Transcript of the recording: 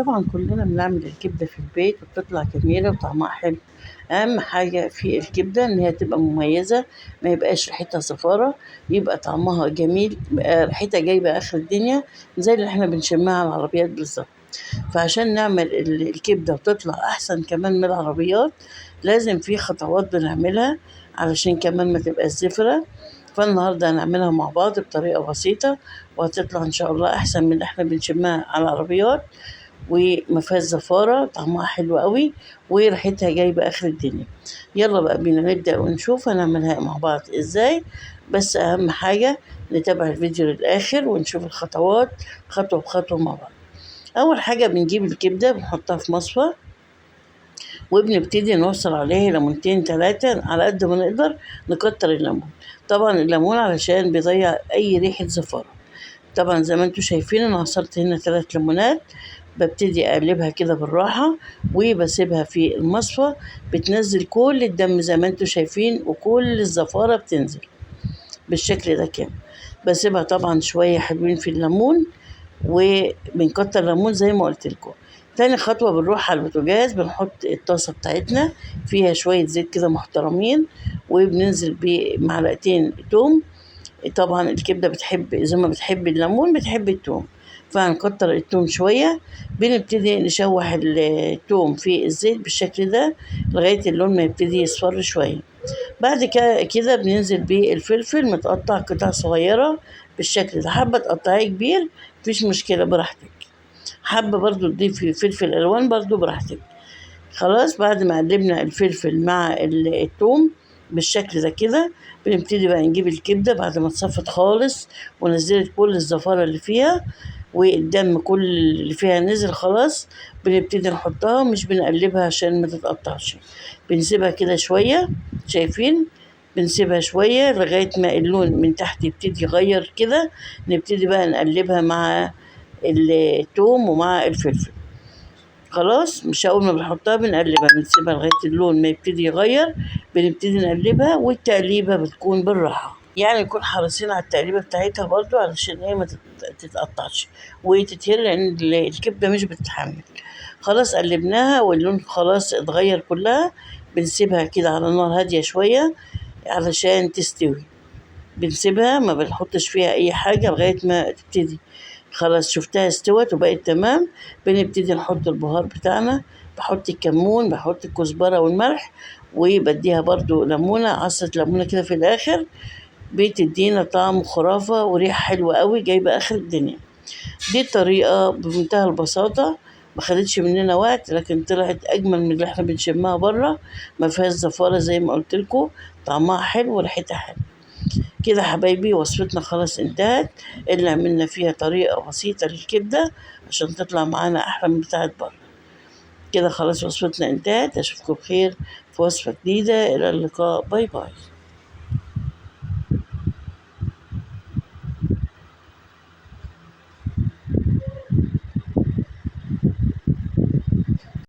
طبعا كلنا بنعمل الكبدة في البيت وبتطلع جميلة وطعمها حلو. أهم حاجة في الكبدة إن هي تبقى مميزة، ما يبقاش ريحتها زفارة، يبقى طعمها جميل، ريحتها جايبة آخر الدنيا زي اللي احنا بنشمها على العربيات بالظبط. فعشان نعمل الكبدة وتطلع أحسن كمان من العربيات، لازم في خطوات بنعملها علشان كمان ما تبقى زفرة. فالنهاردة هنعملها مع بعض بطريقة بسيطة، وهتطلع إن شاء الله أحسن من اللي احنا بنشمها على العربيات، وما فيهاش زفارة، طعمها حلو قوي، وريحتها جايبة آخر الدنيا. يلا بقى بينا نبدأ ونشوف هنعملها مع بعض إزاي. بس أهم حاجة نتابع الفيديو للآخر ونشوف الخطوات خطوة بخطوة مع بعض. أول حاجة بنجيب الكبدة بنحطها في مصفى، وبنبتدي نوصل عليها ليمونتين 3 على قد ما نقدر. نكتر الليمون، طبعا الليمون علشان بيضيع أي ريحة زفارة. طبعا زي ما انتوا شايفين انا عصرت هنا 3 ليمونات. ببتدي اقلبها كده بالراحة وبسيبها في المصفى، بتنزل كل الدم زي ما انتوا شايفين، وكل الزفارة بتنزل بالشكل ده كده. بسيبها طبعا شوية حلوين في الليمون، وبنكتر ليمون زي ما قلت لكم. تاني خطوة بنروح على البوتاجاز، بنحط الطاسة بتاعتنا فيها شوية زيت كده محترمين، وبننزل بمعلقتين توم. طبعا الكبدة بتحب زي ما بتحب الليمون بتحب التوم، فهنكتر التوم شوية. بنبتدي نشوح التوم في الزيت بالشكل ده لغاية اللون ما يبتدي يصفر شوية. بعد كده بننزل بالفلفل متقطع قطع صغيرة بالشكل ده. حابة تقطعيه كبير مفيش مشكلة براحتك، حابة برضو تضيفي فلفل ألوان برضو براحتك. خلاص بعد ما قلبنا الفلفل مع الثوم بالشكل ده كده، بنبتدي بقى نجيب الكبدة بعد ما اتصفت خالص ونزلت كل الزفارة اللي فيها، والدم كل اللي فيها نزل خلاص. بنبتدي نحطها، مش بنقلبها عشان ما تتقطعش، بنسيبها كده شوية. شايفين؟ بنسيبها شوية لغاية ما اللون من تحت يبتدي يغير كده. نبتدي بقى نقلبها مع الثوم ومع الفلفل. خلاص مش أول ما بنحطها بنقلبها، بنسيبها لغاية اللون ما يبتدي يغير. بنبتدي نقلبها، والتقليبة بتكون بالراحة، يعني نكون حريصين على التقليبة بتاعتها برضو علشان هي ما تتقطعش وتتهري، لأن الكبدة مش بتتحمل. خلاص قلبناها واللون خلاص اتغير كلها. بنسيبها كده على نار هادية شوية علشان تستوي. بنسيبها ما بنحطش فيها أي حاجة لغاية ما تبتدي خلاص شفتها استوت وبقت تمام. بنبتدي نحط البهار بتاعنا، بحط الكمون، بحط الكزبرة والملح، وبديها برضو ليمونة، عصرة ليمونة كده في الآخر، بتدينا طعم خرافة وريحة حلوة قوي جايبة آخر الدنيا. دي الطريقة بمنتهى البساطة، ما خدتش مننا وقت، لكن طلعت أجمل من اللي احنا بنشمها بره. ما فيهاش زفارة زي ما قلت لكم، طعمها حلو وريحتها حلو. كده حبايبي وصفتنا خلاص انتهت، اللي عملنا فيها طريقة بسيطة للكبدة عشان تطلع معانا أحلى من بتاعت بره. كده خلاص وصفتنا انتهت، أشوفكم بخير في وصفة جديدة، إلى اللقاء، باي باي.